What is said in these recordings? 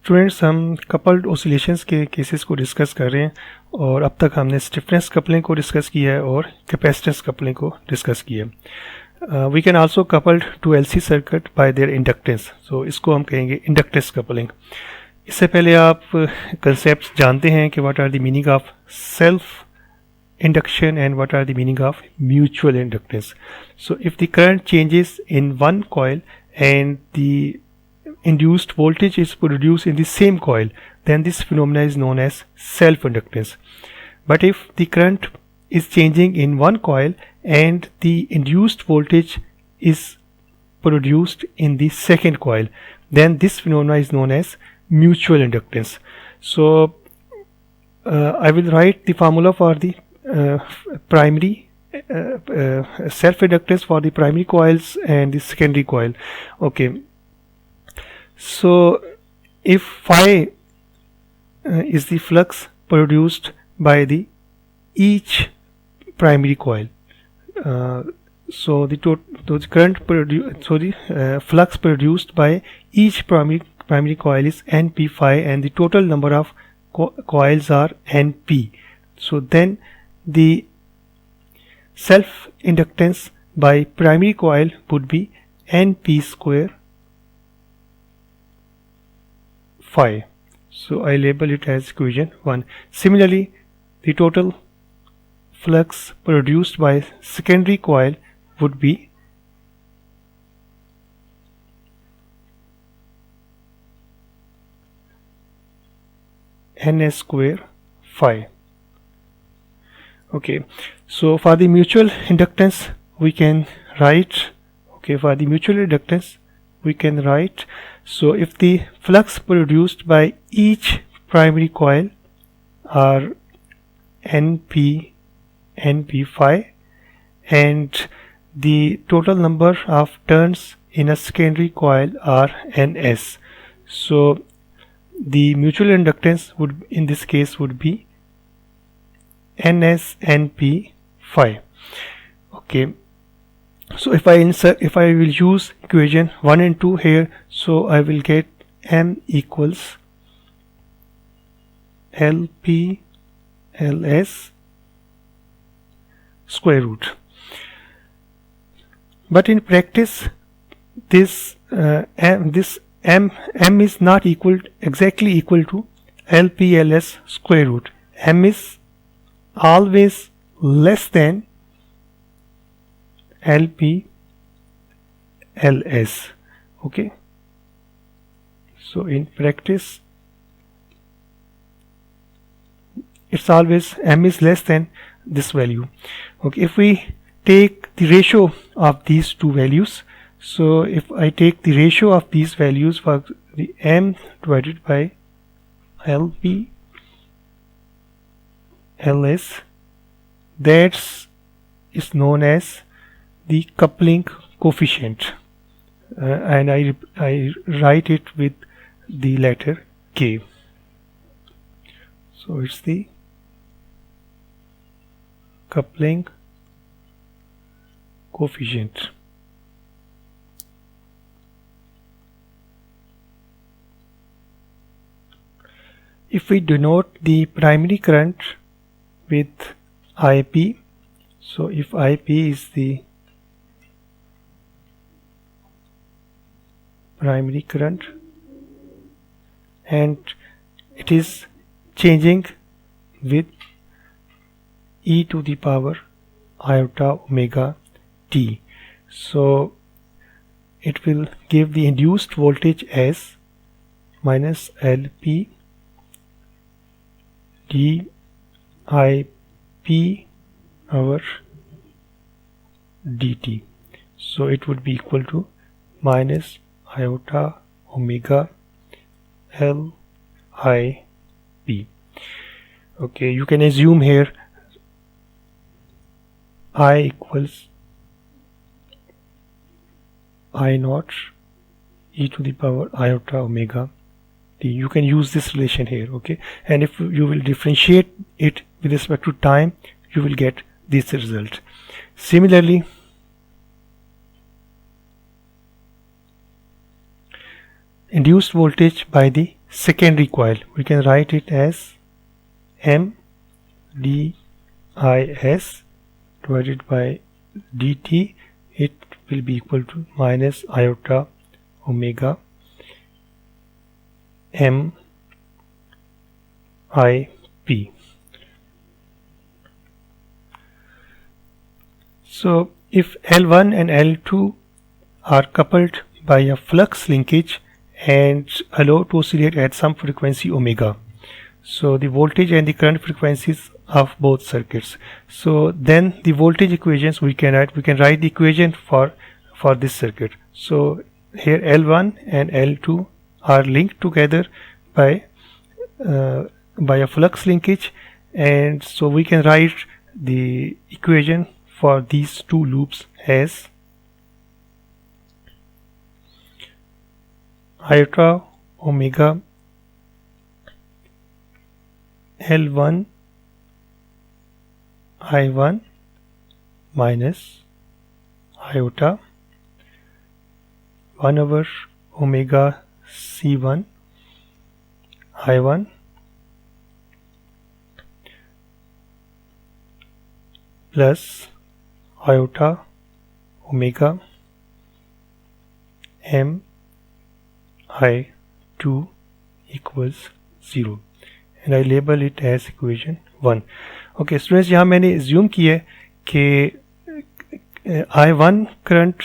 Students, हम coupled oscillations के cases को डिस्कस कर रहे हैं और अब तक हमने स्टिफनेस कपलिंग को डिस्कस किया है और कैपेसिटेंस कपलिंग को डिस्कस किया है। We can also coupled to LC circuit by their inductance, so इसको हम कहेंगे इंडक्टेंस कपलिंग। इससे पहले आप कंसेप्ट जानते हैं कि what are the meaning of self induction and what are the meaning of mutual inductance. So if the current changes in one coil and the induced voltage is produced in the same coil, then this phenomena is known as self inductance. But if the current is changing in one coil and the induced voltage is produced in the second coil, then this phenomena is known as mutual inductance. So I will write the formula for the primary self inductance for the primary coils and the secondary coil. Okay, so if phi is the flux produced by the each primary coil, so the current flux produced by each primary coil is np phi and the total number of coils are np. So then the self inductance by primary coil would be np square phi. So I label it as equation 1. Similarly, the total flux produced by secondary coil would be ns square phi. Okay, so for the mutual inductance we can write, so if the flux produced by each primary coil are np phi and the total number of turns in a secondary coil are ns, so the mutual inductance would in this case would be ns np phi. Okay, so if I will use equation 1 and 2 here, so I will get m equals lp ls square root. But in practice this m is not exactly equal to lp ls square root. M is always less than lp ls. Okay, so in practice it's always m is less than this value. Okay, if we take the ratio of these two values, so if I take the ratio of these values for the m divided by lp ls, that is known as the coupling coefficient, and I write it with the letter K. So it's the coupling coefficient. If we denote the primary current with IP, so if IP is the primary current and it is changing with e to the power iota omega t, so it will give the induced voltage as minus lp dip over dt, so it would be equal to minus iota omega l I p. Okay, you can assume here I equals I naught e to the power iota omega t. You can use this relation here. Okay, and if you will differentiate it with respect to time, you will get this result. Similarly, induced voltage by the secondary coil. We can write it as M dis divided by dt. It will be equal to minus iota omega m I p. So if L1 and L2 are coupled by a flux linkage and allowed to oscillate at some frequency omega, so the voltage and the current frequencies of both circuits, so then the voltage equations we can write the equation for this circuit. So here L1 and L2 are linked together by a flux linkage, and so we can write the equation for these two loops as iota omega L1 I1 minus iota 1 over omega C1 I1 plus iota omega m I2 equals 0, and I label it as equation 1. Okay students, यहाँ मैंने assume किया है कि I1 current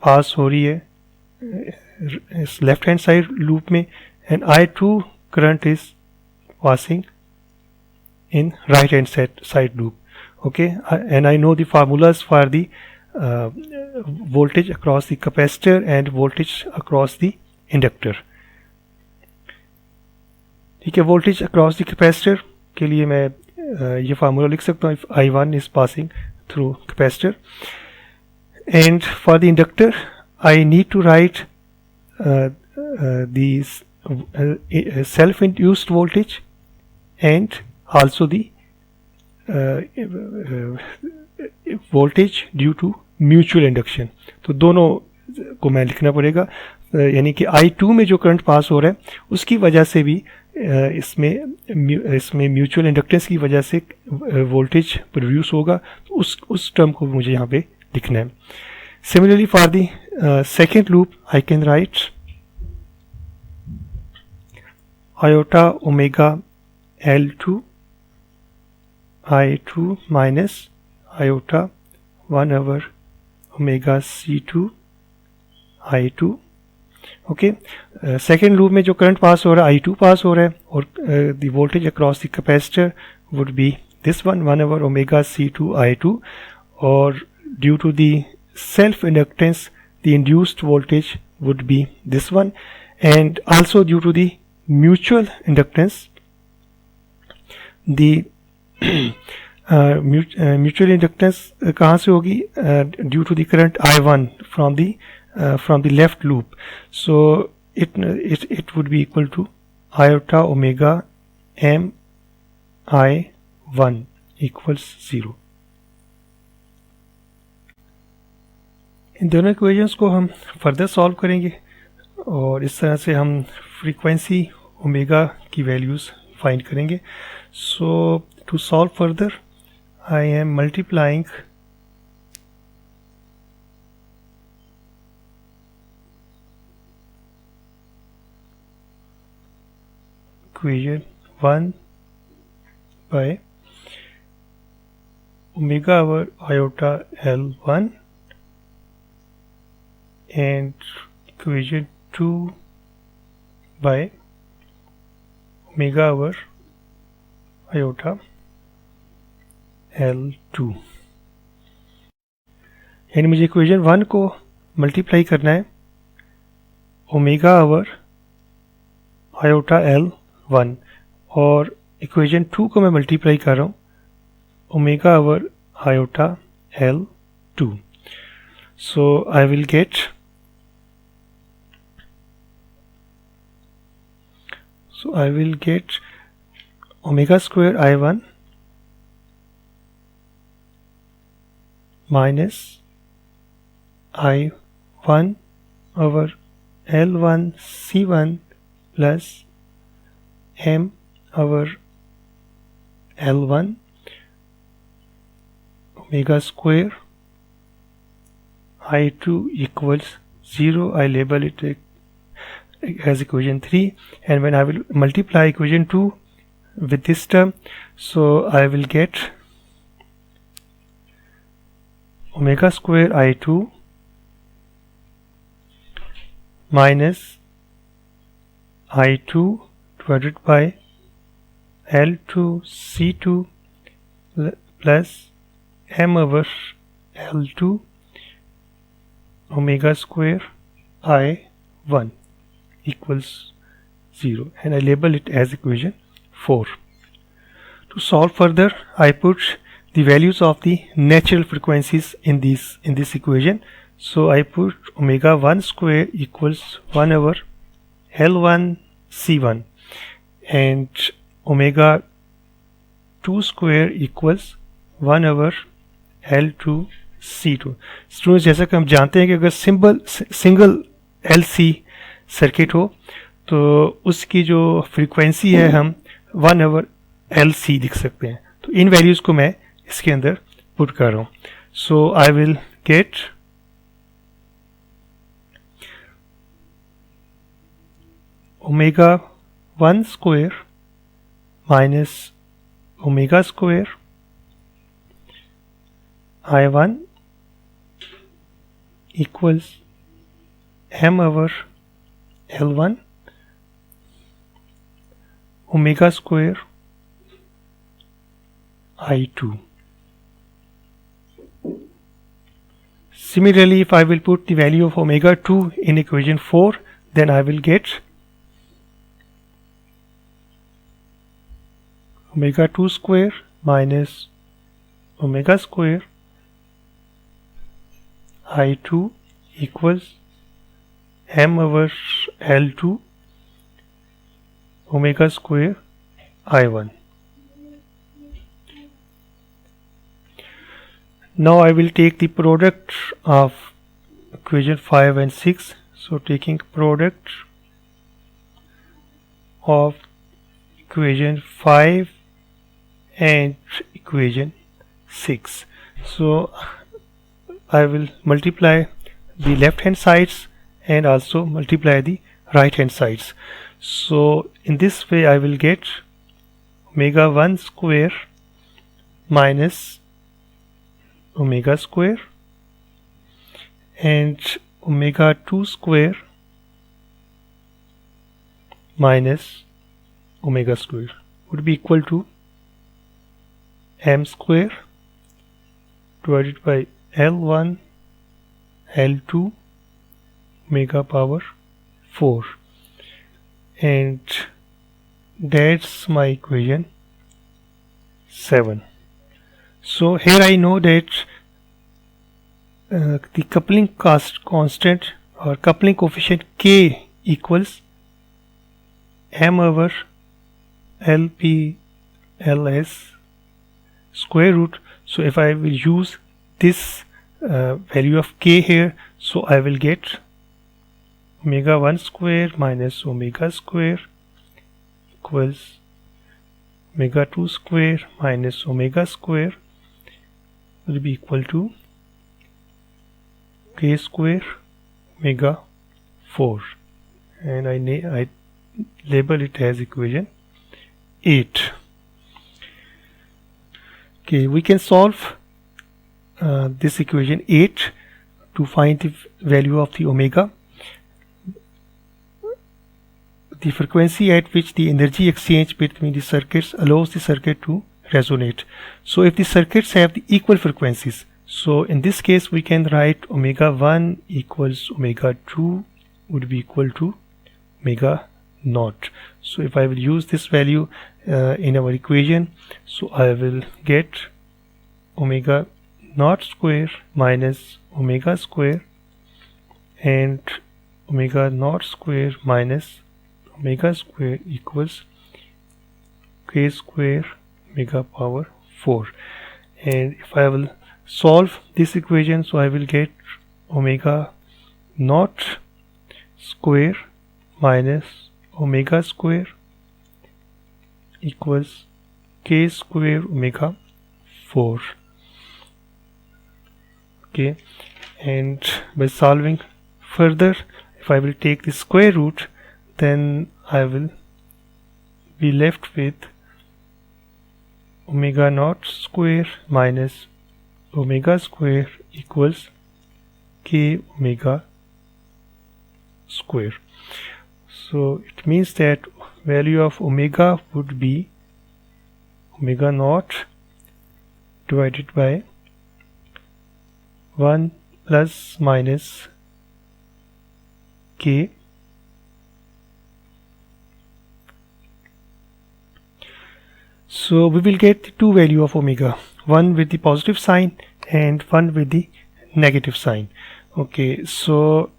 pass हो रही है इस left hand side loop में, and I2 current is passing in right hand side loop. Okay, and I know the formulas for the voltage across the capacitor and voltage across the inductor. ठीक है, voltage across the capacitor के लिए मैं ये formula लिख सकता हूँ if I1 is passing through capacitor, and for the inductor I need to write the self-induced voltage and also the voltage due to mutual induction. तो दोनों को मैं लिखना पड़ेगा, यानी कि I2 में जो करंट पास हो रहा है उसकी वजह से भी इसमें म्यूचुअल इंडक्टेंस की वजह से वोल्टेज प्रोड्यूस होगा, तो उस टर्म को मुझे यहाँ पे लिखना है. Similarly for the second loop I can write iota omega L2 I2 minus iota 1 over omega C2 I2. Okay, second loop में जो करंट पास हो रहा है I2 पास हो रहा है, और the voltage across the capacitor would be this one 1 over omega C2 I2, और due to the self inductance the induced voltage would be this one, and also due to the mutual inductance the mutual inductance कहाँ से होगी, due to the current I1 from the left loop, so it would be equal to iota omega m I1 equals 0. इन दोनों equations को हम further solve करेंगे और इस तरह से हम फ्रीक्वेंसी ओमेगा की वैल्यूज़ फाइंड करेंगे. So to solve further I am multiplying equation 1 by omega over iota L1 and equation 2 by omega over iota L2. यानी मुझे इक्वेशन 1 को मल्टीप्लाई करना है ओमेगा ओवर आयोटा L1, और इक्वेशन 2 को मैं मल्टीप्लाई कर रहा हूँ omega over iota L2. So I will gate omega square I1 minus I1 over L1 C1 plus m over L1 omega square I2 equals 0. I label it as equation 3, and when I will multiply equation 2 with this term, so I will get omega square I2 minus I2 divided by L2 C2 plus m over L2 omega square I1 equals 0, and I label it as equation 4. To solve further, I put the values of the natural frequencies in this equation. So I put omega 1 square equals 1 over L1 C1 and omega 2 square equals 1 over L2 C2. Students, जैसा कि हम जानते हैं कि अगर single LC circuit हो तो उसकी जो फ्रीक्वेंसी है हम 1 ओवर LC लिख सकते हैं. तो इन वैल्यूज़ को मैं इसके अंदर पुट कर रहा हूँ. So I will get omega 1 square minus omega square I1 equals m over L1 omega square I2. Similarly, if I will put the value of omega 2 in equation 4, then I will get omega 2 square minus omega square I2 equals m over L2 omega square I1. Now I will take the product of equation 5 and 6. So taking product of equation 5 and equation 6. So I will multiply the left hand sides and also multiply the right hand sides. So in this way I will get omega 1 square minus omega square and omega 2 square minus omega square would be equal to m square divided by L1 L2 omega power 4, and that's my equation 7. So here I know that the coupling constant or coupling coefficient K equals m over LP LS square root. So if I will use this value of K here, so I will get omega 1 square minus omega square equals omega 2 square minus omega square will be equal to K square omega 4, and I label it as equation 8. Okay, we can solve this equation 8 to find the value of the omega. The frequency at which the energy exchange between the circuits allows the circuit to resonate. So if the circuits have the equal frequencies, so in this case we can write omega 1 equals omega 2 would be equal to omega naught. So if I will use this value in our equation, so I will get omega naught square minus omega square and omega naught square minus omega square equals K square omega power 4. And if I will solve this equation, so I will get omega naught square minus omega square equals k square omega 4. Okay, and by solving further, if I will take the square root, then I will be left with omega naught square minus omega square equals k omega square. So it means that value of omega would be omega naught divided by 1 plus minus k. So we will get the two value of omega, one with the positive sign and one with the negative sign. Okay, so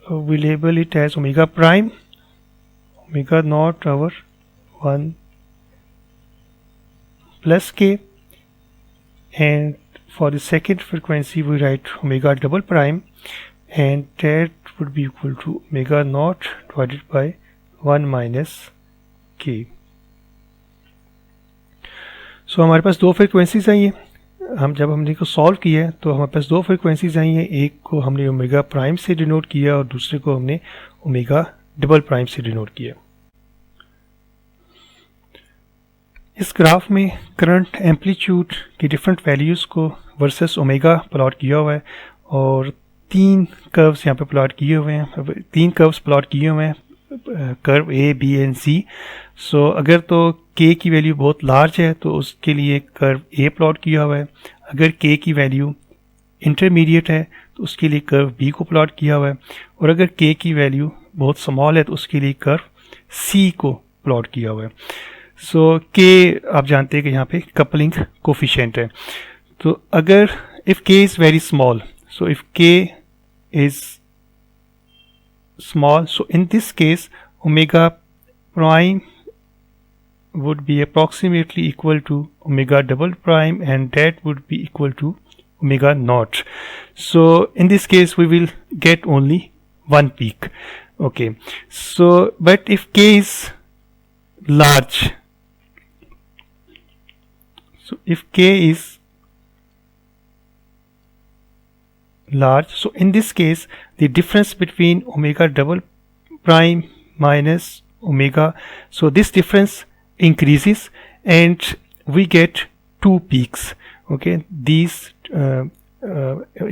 we label it as omega prime, omega naught over 1 plus k, and for the second frequency we write omega double prime, and that would be equal to omega naught divided by 1 minus k. सो हमारे पास दो frequencies आई हैं। जब हमने इसको solve किया है तो हमारे पास दो फ्रिक्वेंसीज आई हैं, एक को हमने ओमेगा प्राइम से डिनोट किया और दूसरे को हमने ओमेगा डबल प्राइम से डिनोट किया। इस ग्राफ में करंट एम्पलीट्यूड की डिफरेंट वैल्यूज़ को वर्सेस ओमेगा प्लॉट किया हुआ है और तीन कर्व्स यहाँ पे प्लॉट किए हुए हैं, तीन कर्व्स प्लॉट किए हुए हैं, कर्व ए बी एंड सी। सो अगर तो k की वैल्यू बहुत लार्ज है तो उसके लिए कर्व ए प्लॉट किया हुआ है, अगर k की वैल्यू इंटरमीडिएट है तो उसके लिए कर्व बी को प्लॉट किया हुआ है, और अगर k की वैल्यू बहुत स्मॉल है तो उसके लिए कर्व सी को प्लॉट किया हुआ है। सो k आप जानते हैं कि यहाँ पे कपलिंग कोफिशिएंट है। तो अगर if k is very small, so if k is small, so in this case omega prime would be approximately equal to omega double prime, and that would be equal to omega naught. So in this case we will get only one peak. Okay, so but if k is large, so if k is large, so in this case the difference between omega double prime minus omega, so this difference increases and we get two peaks. Okay, these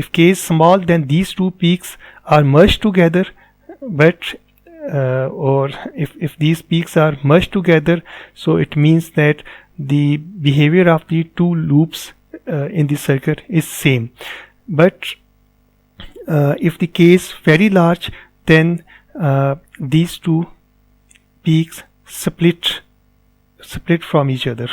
if k is small, then these two peaks are merged together, but or if these peaks are merged together, so it means that the behavior of the two loops in the circuit is same. But if the k is very large, then these two peaks split from each other.